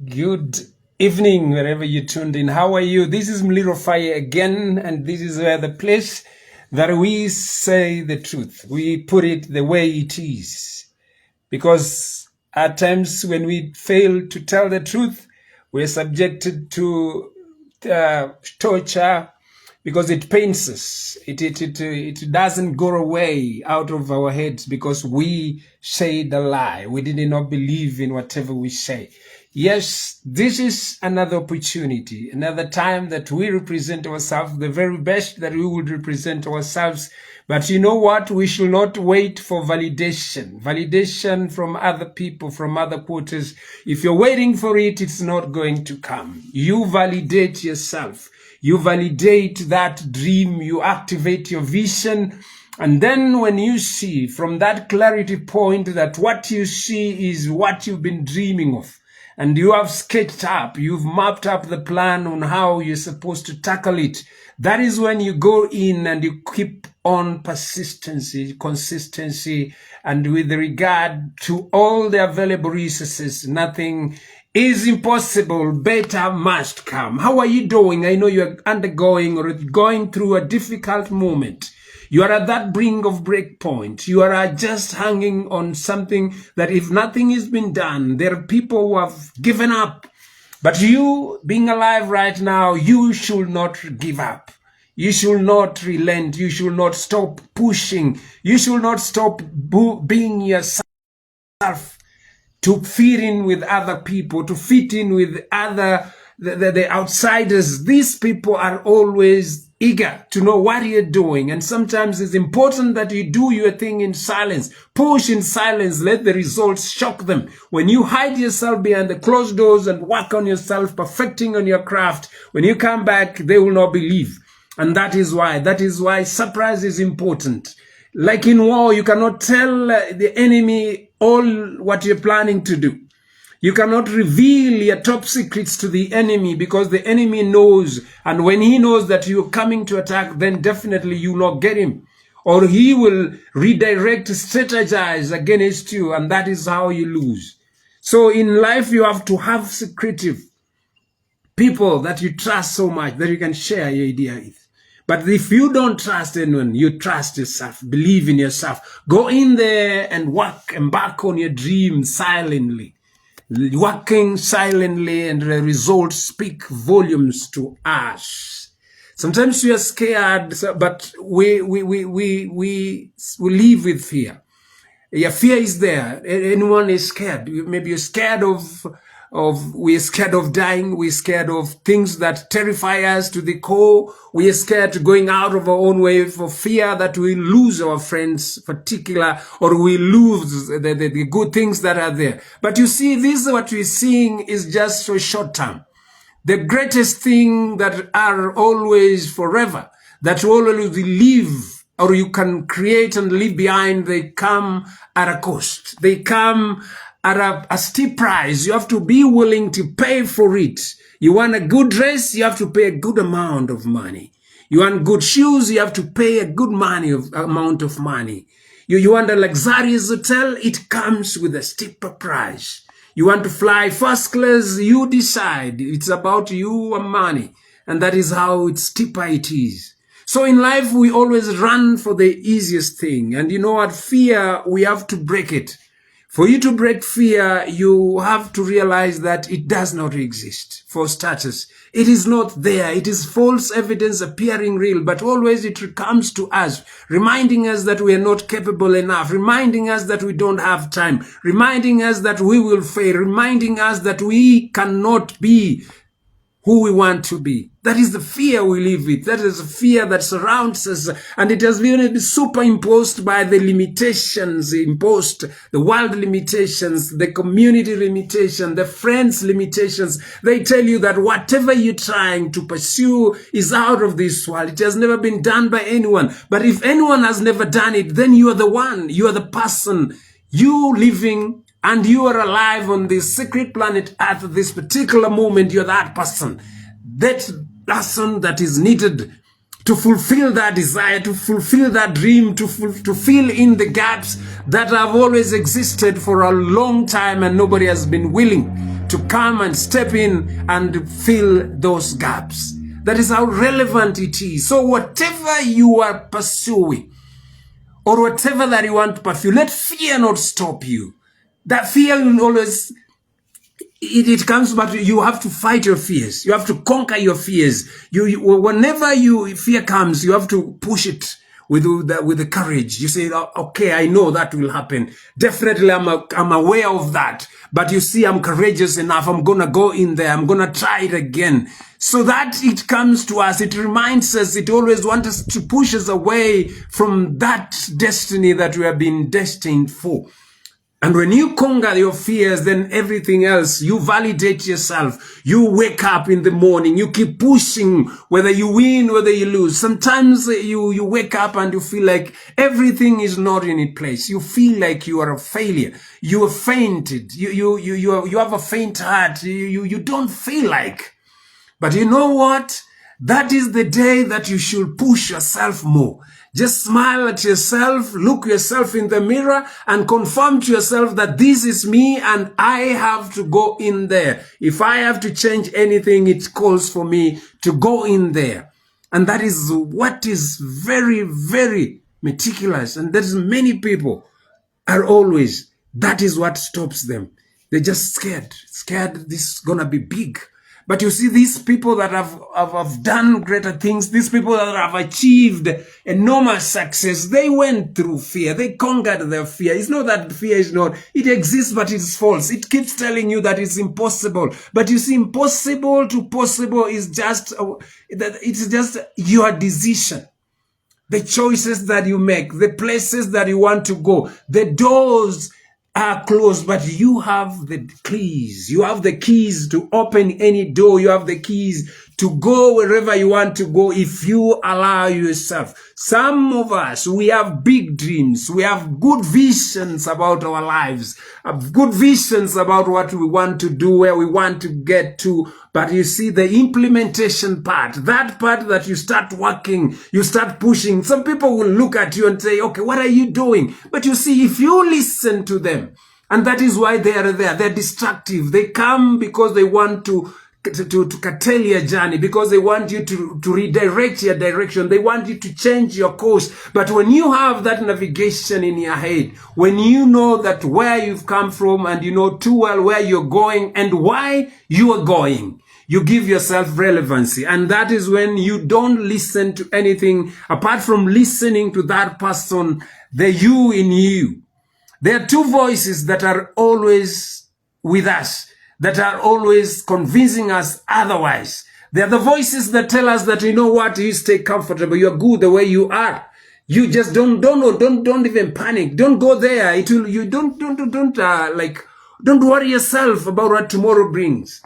Good evening, wherever you tuned in. How are you? This is Mliro Fire again, and this is where the place that we say the truth. We put it the way it is. Because at times when we fail to tell the truth, we're subjected to torture because it pains us. It doesn't go away out of our heads because we say the lie. We did not believe in whatever we say. Yes, this is another opportunity, another time that we represent ourselves, the very best that we would represent ourselves. But you know what? We should not wait for validation from other people, from other quarters. If you're waiting for it, it's not going to come. You validate yourself. You validate that dream. You activate your vision. And then when you see from that clarity point that what you see is what you've been dreaming of, and you have sketched up, you've mapped up the plan on how you're supposed to tackle it, that is when you go in and you keep on consistency, and with regard to all the available resources, nothing is impossible. Better must come. How are you doing? I know you're undergoing or going through a difficult moment. You are at that brink of break point. You are just hanging on something that if nothing has been done, there are people who have given up. But you, being alive right now, you should not give up. You should not relent. You should not stop pushing. You should not stop being yourself, to fit in with other people, to fit in with the outsiders. These people are always eager to know what you're doing. And sometimes it's important that you do your thing in silence. Push in silence. Let the results shock them. When you hide yourself behind the closed doors and work on yourself, perfecting on your craft, when you come back, they will not believe. And that is why surprise is important. Like in war, you cannot tell the enemy all what you're planning to do. You cannot reveal your top secrets to the enemy because the enemy knows. And when he knows that you're coming to attack, then definitely you will not get him. Or he will redirect, strategize against you. And that is how you lose. So in life, you have to have secretive people that you trust so much that you can share your idea with. But if you don't trust anyone, you trust yourself, believe in yourself. Go in there and work, embark on your dream silently. Working silently, and the results speak volumes to us. Sometimes we are scared, but we live with fear. Yeah, fear is there. Anyone is scared. Maybe you're scared we're scared of dying. We're scared of things that terrify us to the core. We are scared to going out of our own way for fear that we lose our friends, particular, or we lose the good things that are there. But you see, this is what we're seeing is just so short term. The greatest thing that are always forever, that always live, or you can create and leave behind, they come at a cost. They come at a steep price. You have to be willing to pay for it. You want a good dress, you have to pay a good amount of money. You want good shoes, you have to pay a good amount of money. You want a luxurious hotel, it comes with a steeper price. You want to fly first class, you decide. It's about you and money. And that is how steeper it is. So in life, we always run for the easiest thing. And you know what? Fear, we have to break it. For you to break fear, you have to realize that it does not exist. For starters, it is not there. It is false evidence appearing real, but always it comes to us, reminding us that we are not capable enough, reminding us that we don't have time, reminding us that we will fail, reminding us that we cannot be who we want to be. That is the fear we live with. That is the fear that surrounds us. And it has been superimposed by the limitations imposed, the world limitations, the community limitation, the friends limitations. They tell you that whatever you're trying to pursue is out of this world. It has never been done by anyone. But if anyone has never done it, then you are the one. You are the person. You living and you are alive on this secret planet Earth at this particular moment. You're that person. That person that is needed to fulfill that desire, to fulfill that dream, to fill in the gaps that have always existed for a long time and nobody has been willing. to come and step in and fill those gaps. That is how relevant it is. So whatever you are pursuing, or whatever that you want to pursue, let fear not stop you. That fear will always, it comes back to you have to fight your fears. You have to conquer your fears. Whenever fear comes, you have to push it with the courage. You say, okay, I know that will happen. Definitely, I'm aware of that. But you see, I'm courageous enough. I'm going to go in there. I'm going to try it again. So that it comes to us. It reminds us. It always wants us to push us away from that destiny that we have been destined for. And when you conquer your fears, then everything else, you validate yourself. You wake up in the morning, you keep pushing, whether you win, whether you lose. Sometimes you wake up and you feel like everything is not in its place. You feel like you are a failure. You are fainted. You have a faint heart. You don't feel like. But you know what? That is the day that you should push yourself more. Just smile at yourself, look yourself in the mirror and confirm to yourself that this is me and I have to go in there. If I have to change anything, it calls for me to go in there. And that is what is very, very meticulous. And there's many people are always, that is what stops them. They're just scared this is going to be big. But you see, these people that have done greater things, these people that have achieved enormous success, they went through fear. They conquered their fear. It's not that fear is not, it exists, but it's false. It keeps telling you that it's impossible. But you see, impossible to possible is just, it's just your decision. The choices that you make, the places that you want to go, the doors are closed, but you have the keys. You have the keys to open any door. You have the keys to go wherever you want to go if you allow yourself. Some of us, we have big dreams. We have good visions about our lives, have good visions about what we want to do, where we want to get to. But you see, the implementation part, that part that you start working, you start pushing. Some people will look at you and say, okay, what are you doing? But you see, if you listen to them, and that is why they are there, they're destructive. They come because they want to curtail your journey, because they want you to redirect your direction. They want you to change your course. But when you have that navigation in your head, when you know that where you've come from and you know too well where you're going and why you are going, you give yourself relevancy. And that is when you don't listen to anything apart from listening to that person, the you in you. There are two voices that are always with us, that are always convincing us otherwise. They are the voices that tell us that, you know what, you stay comfortable, you're good the way you are. You just don't even panic. Don't go there. It will, you don't worry yourself about what tomorrow brings.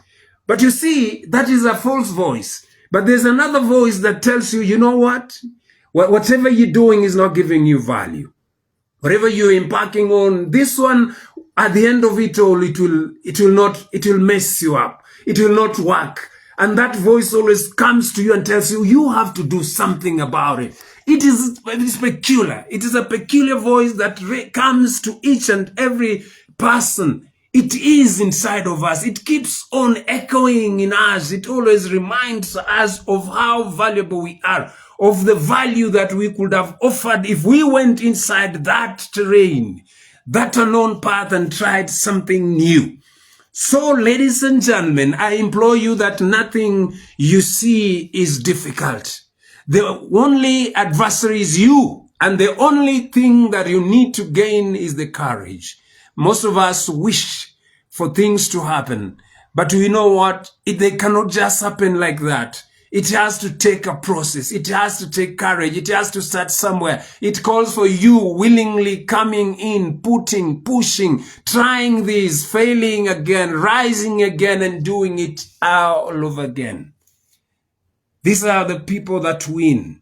But you see, that is a false voice. But there's another voice that tells you, you know what? Whatever you're doing is not giving you value. Whatever you're embarking on, this one, at the end of it all, it will mess you up. It will not work. And that voice always comes to you and tells you, you have to do something about it. It is peculiar. It is a peculiar voice that comes to each and every person. It is inside of us. It keeps on echoing in us. It always reminds us of how valuable we are, of the value that we could have offered if we went inside that terrain, that unknown path, and tried something new. So, ladies and gentlemen, I implore you that nothing you see is difficult. The only adversary is you, and the only thing that you need to gain is the courage. Most of us wish for things to happen, but you know what? They cannot just happen like that. It has to take a process. It has to take courage. It has to start somewhere. It calls for you willingly coming in, pushing, trying this, failing again, rising again, and doing it all over again. These are the people that win.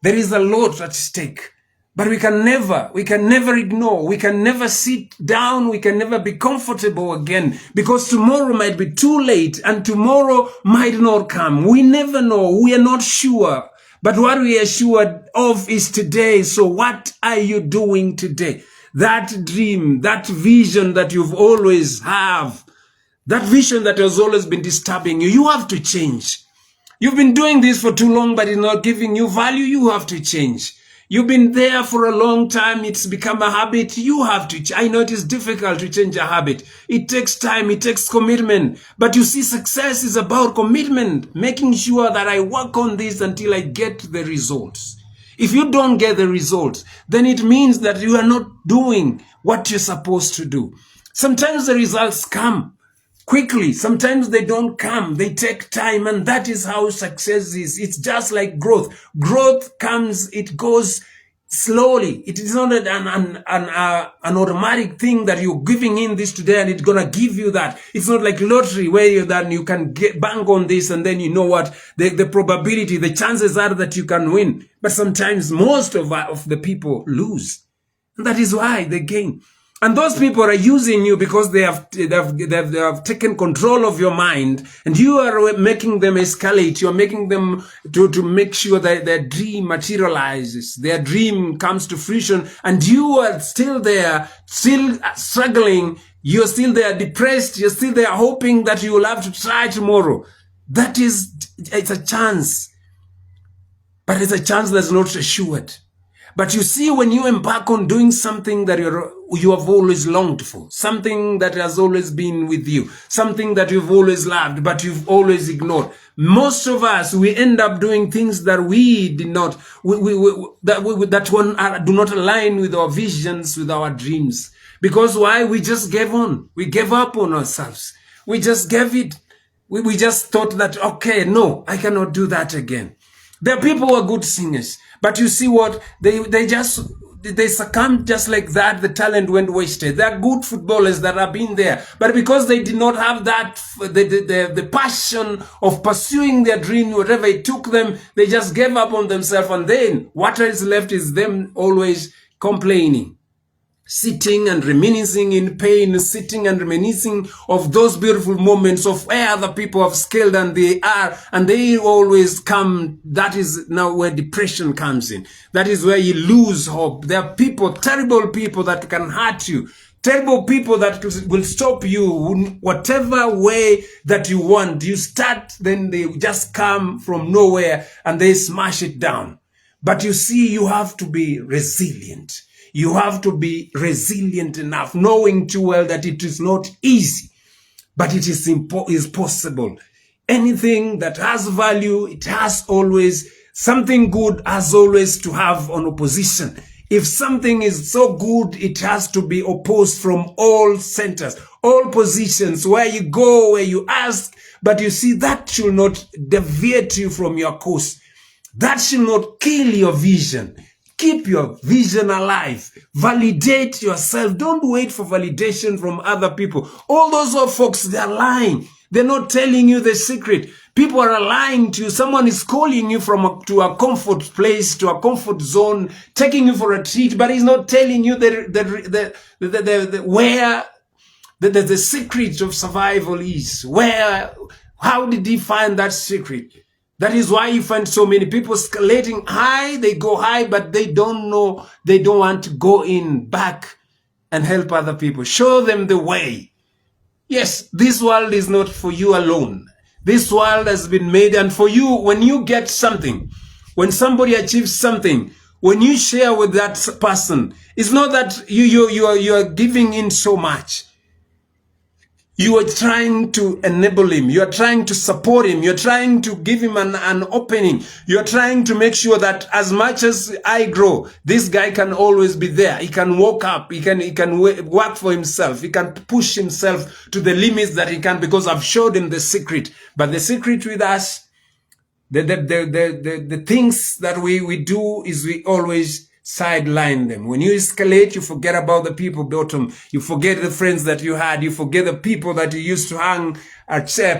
There is a lot at stake. But we can never ignore, we can never sit down, we can never be comfortable again, because tomorrow might be too late and tomorrow might not come. We never know, we are not sure. But what we are sure of is today. So what are you doing today? That dream, that vision that you've always have, That vision that has always been disturbing you, you have to change. You've been doing this for too long, but it's not giving you value. You have to change. You've been there for a long time. It's become a habit. You have to. I know it is difficult to change a habit. It takes time. It takes commitment. But you see, success is about commitment, making sure that I work on this until I get the results. If you don't get the results, then it means that you are not doing what you're supposed to do. Sometimes the results come quickly. Sometimes they don't come. They take time, and that is how success is. It's just like growth. Growth comes, it goes slowly. It is not an automatic thing that you're giving in this today and it's gonna give you that. It's not like lottery where you can get bank on this and then you know what the probability, the chances are that you can win. But sometimes most of the people lose, and that is why they gain. And those people are using you because they have taken control of your mind, and you are making them escalate. You're making them to make sure that their dream materializes, their dream comes to fruition, and you are still there, still struggling. You're still there depressed. You're still there hoping that you will have to try tomorrow. It's a chance, but it's a chance that's not assured. But you see, when you embark on doing something that you have always longed for, something that has always been with you, something that you've always loved, but you've always ignored. Most of us, we end up doing things that we did not, that do not align with our visions, with our dreams. Because why? We just gave on. We gave up on ourselves. We just gave it. We just thought that, okay, no, I cannot do that again. There are people who are good singers, but you see what? They succumbed just like that. The talent went wasted. There are good footballers that have been there, but because they did not have that, the passion of pursuing their dream, whatever it took them, they just gave up on themselves. And then what is left is them always complaining, sitting and reminiscing in pain, sitting and reminiscing of those beautiful moments of where other people have scaled and they always come. That is now where depression comes in. That is where you lose hope. There are people, terrible people that can hurt you, terrible people that will stop you whatever way that you want. You start, then they just come from nowhere and they smash it down. But you see, you have to be resilient. You have to be resilient enough, knowing too well that it is not easy, but it is possible. Anything that has value, it has always, something good has always to have an opposition. If something is so good, it has to be opposed from all centers, all positions, where you go, where you ask, but you see, that should not deviate you from your course. That should not kill your vision. Keep your vision alive. Validate yourself. Don't wait for validation from other people. All those folks, they're lying. They're not telling you the secret. People are lying to you. Someone is calling you to a comfort place, to a comfort zone, taking you for a treat, but he's not telling you where the secret of survival is. How did he find that secret? That is why you find so many people escalating high. They go high, but they don't know. They don't want to go in back and help other people. Show them the way. Yes, this world is not for you alone. This world has been made, and for you, when you get something, when somebody achieves something, when you share with that person, it's not that you are giving in so much. You are trying to enable him. You are trying to support him. You're trying to give him an opening. You're trying to make sure that as much as I grow, this guy can always be there. He can walk up. He can work for himself. He can push himself to the limits that he can, because I've showed him the secret. But the secret with us, the things that we do is we always sideline them. When you escalate, you forget about the people bottom. You forget the friends that you had. You forget the people that you used to hang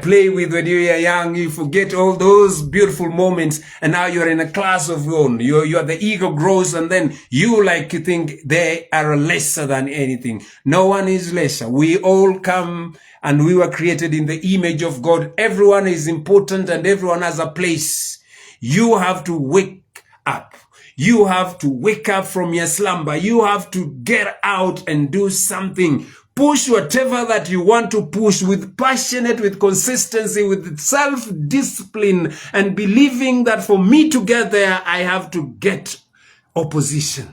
play with when you were young. You forget all those beautiful moments, and now you're in a class of your own. You're the ego grows, and then you think they are lesser than anything. No one is lesser. We all come, and we were created in the image of God. Everyone is important, and everyone has a place. You have to wake up. You have to wake up from your slumber. You have to get out and do something. Push whatever that you want to push with passionate, with consistency, with self-discipline, and believing that for me to get there, I have to get opposition.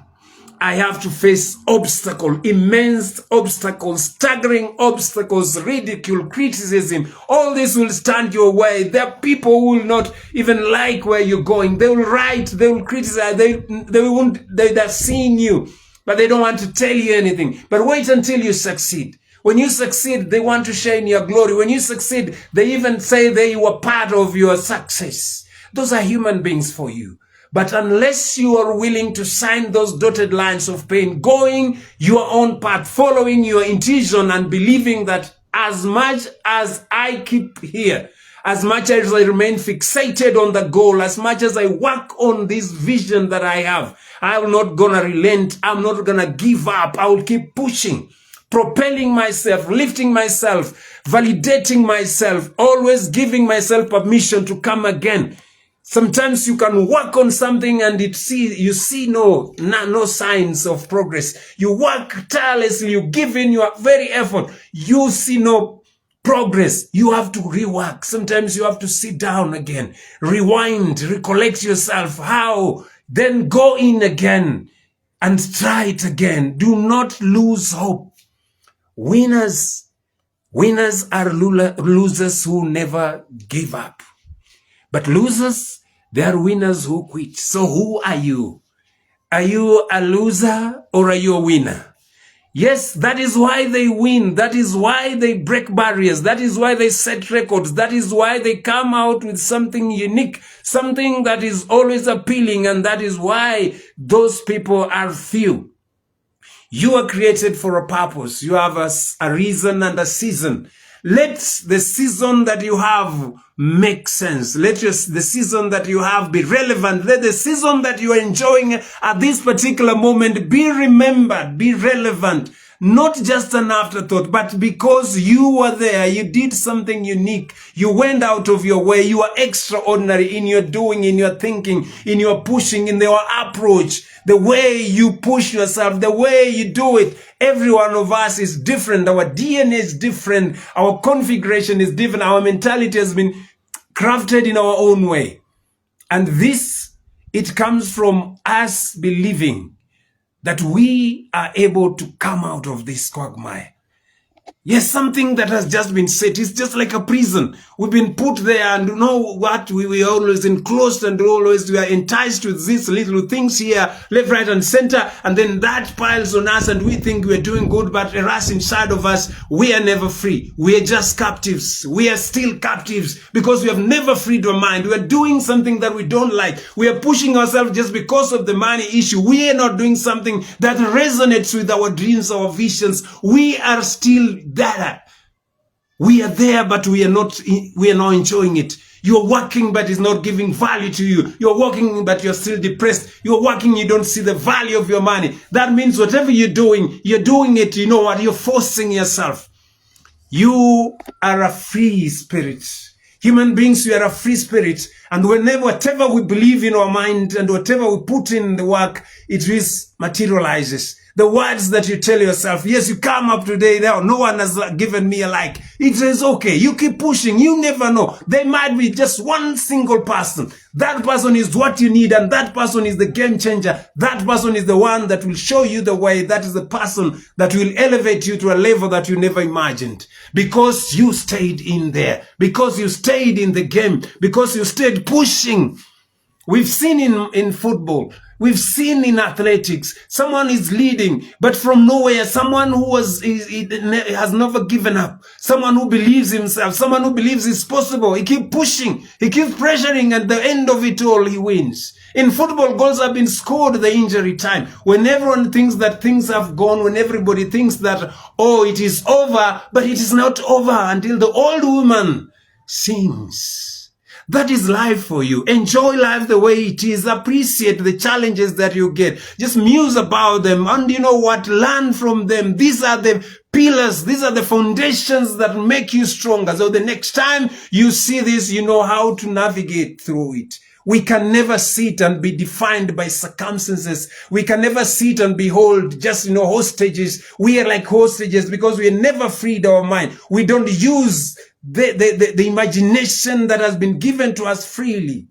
I have to face obstacle, immense obstacles, staggering obstacles, ridicule, criticism. All this will stand your way. There are people who will not even like where you're going. They will write, they will criticize, they're seeing you, but they don't want to tell you anything. But wait until you succeed. When you succeed, they want to share in your glory. When you succeed, they even say they were part of your success. Those are human beings for you. But unless you are willing to sign those dotted lines of pain, going your own path, following your intuition and believing that as much as I keep here, as much as I remain fixated on the goal, as much as I work on this vision that I have, I'm not gonna relent. I'm not gonna give up. I will keep pushing, propelling myself, lifting myself, validating myself, always giving myself permission to come again. Sometimes you can work on something and you see no signs of progress. You work tirelessly, you give in your very effort, you see no progress. You have to rework. Sometimes you have to sit down again, rewind, recollect yourself. How? Then go in again and try it again. Do not lose hope. Winners are losers who never give up. But losers, they are winners who quit. So who are you? Are you a loser or are you a winner? Yes, that is why they win. That is why they break barriers. That is why they set records. That is why they come out with something unique, something that is always appealing, and that is why those people are few. You are created for a purpose. You have a reason and a season. Let the season that you have make sense. Let the season that you have be relevant. Let the season that you are enjoying at this particular moment be remembered, be relevant. Not just an afterthought, but because you were there, you did something unique. You went out of your way. You are extraordinary in your doing, in your thinking, in your pushing, in your approach. The way you push yourself, the way you do it. Every one of us is different. Our DNA is different. Our configuration is different. Our mentality has been crafted in our own way. And this, it comes from us believing that we are able to come out of this quagmire. Yes, something that has just been set. It's just like a prison. We've been put there, and you know what? We are always enclosed, and always we are enticed with these little things here, left, right, and center, and then that piles on us, and we think we're doing good, but us inside of us, we are never free. We are just captives. We are still captives because we have never freed our mind. We are doing something that we don't like. We are pushing ourselves just because of the money issue. We are not doing something that resonates with our dreams, our visions. We are still there. We are there, but we are not enjoying it. You're working, but it's not giving value to you. You're working, but you're still depressed. You're working, you don't see the value of your money. That means whatever you're doing it, you know what? You're forcing yourself. You are a free spirit. Human beings, we are a free spirit. And whatever we believe in our mind and whatever we put in the work, it materializes. The words that you tell yourself, yes, you come up today, no one has given me a like. It is okay. You keep pushing. You never know. There might be just one single person. That person is what you need, and that person is the game changer. That person is the one that will show you the way. That is the person that will elevate you to a level that you never imagined. Because you stayed in there. Because you stayed in the game. Because you stayed pushing. We've seen in football. We've seen in athletics, someone is leading, but from nowhere, someone who has never given up, someone who believes himself, someone who believes it's possible. He keeps pushing, he keeps pressuring, at the end of it all, he wins. In football, goals have been scored at the injury time. When everyone thinks that things have gone, when everybody thinks that, oh, it is over, but it is not over until the old woman sings. That is life for you. Enjoy life the way it is. Appreciate the challenges that you get. Just muse about them. And you know what? Learn from them. These are the pillars. These are the foundations that make you stronger. So the next time you see this, you know how to navigate through it. We can never sit and be defined by circumstances. We can never sit and behold just, hostages. We are like hostages because we never freed our mind. We don't use the imagination that has been given to us freely.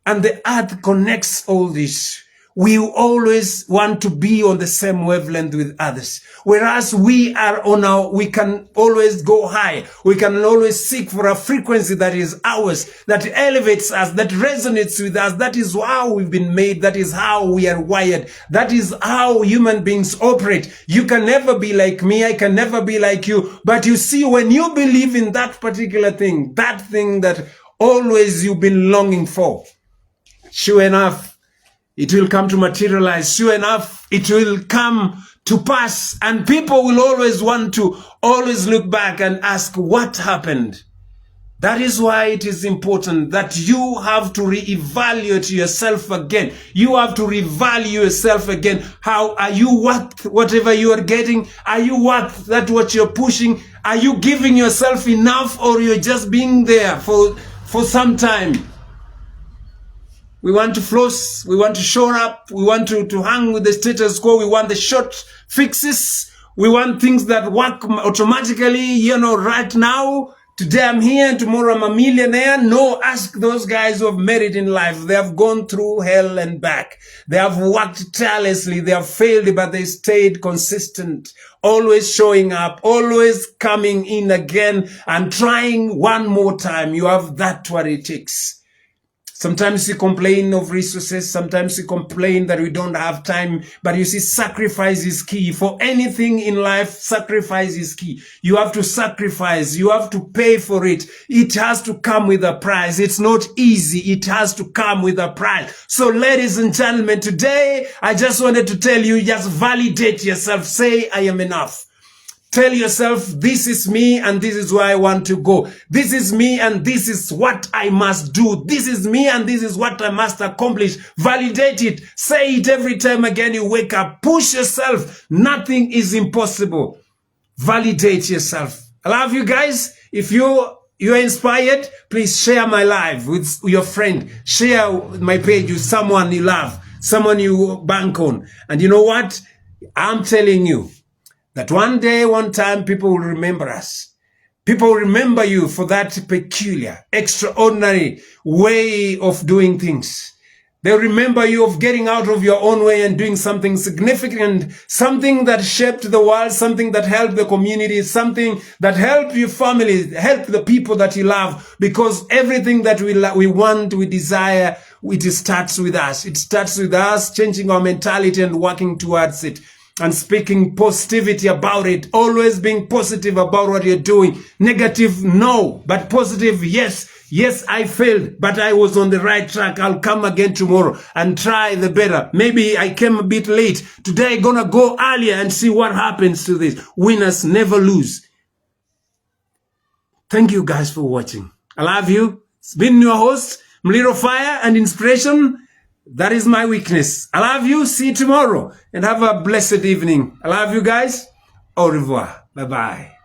And the earth connects all this. We always want to be on the same wavelength with others. Whereas we can always go high. We can always seek for a frequency that is ours, that elevates us, that resonates with us. That is how we've been made. That is how we are wired. That is how human beings operate. You can never be like me. I can never be like you. But you see, when you believe in that particular thing, that thing that always you've been longing for, sure enough, it will come to materialize. Sure enough, it will come to pass. And people will always want to look back and ask, what happened? That is why it is important that you have to reevaluate yourself again. You have to revalue yourself again. How are you worth whatever you are getting? Are you worth that what you're pushing? Are you giving yourself enough, or you're just being there for some time? We want to floss, we want to shore up, we want to hang with the status quo, we want the short fixes, we want things that work automatically, right now. Today I'm here and tomorrow I'm a millionaire. No, ask those guys who have made it in life. They have gone through hell and back. They have worked tirelessly. They have failed, but they stayed consistent. Always showing up, always coming in again and trying one more time. You have that what it takes. Sometimes you complain of resources. Sometimes you complain that we don't have time. But you see, sacrifice is key. For anything in life, sacrifice is key. You have to sacrifice. You have to pay for it. It has to come with a price. It's not easy. It has to come with a price. So ladies and gentlemen, today, I just wanted to tell you, just validate yourself. Say, I am enough. Tell yourself, this is me and this is where I want to go. This is me and this is what I must do. This is me and this is what I must accomplish. Validate it. Say it every time again you wake up. Push yourself. Nothing is impossible. Validate yourself. I love you guys. If you're inspired, please share my live with your friend. Share my page with someone you love, someone you bank on. And you know what? I'm telling you, that one day, one time, people will remember us. People will remember you for that peculiar, extraordinary way of doing things. They'll remember you of getting out of your own way and doing something significant, something that shaped the world, something that helped the community, something that helped your family, helped the people that you love. Because everything that we want, we desire, it starts with us. It starts with us changing our mentality and working towards it. And speaking positivity about it, always being positive about what you're doing. Negative, no, but positive, yes. Yes, I failed, but I was on the right track. I'll come again tomorrow and try the better. Maybe I came a bit late. Today I'm gonna go earlier and see what happens to this. Winners never lose. Thank you guys for watching. I love you. It's been your host, Mliro Fire and Inspiration. That is my weakness. I love you. See you tomorrow and have a blessed evening. I love you guys. Au revoir. Bye-bye.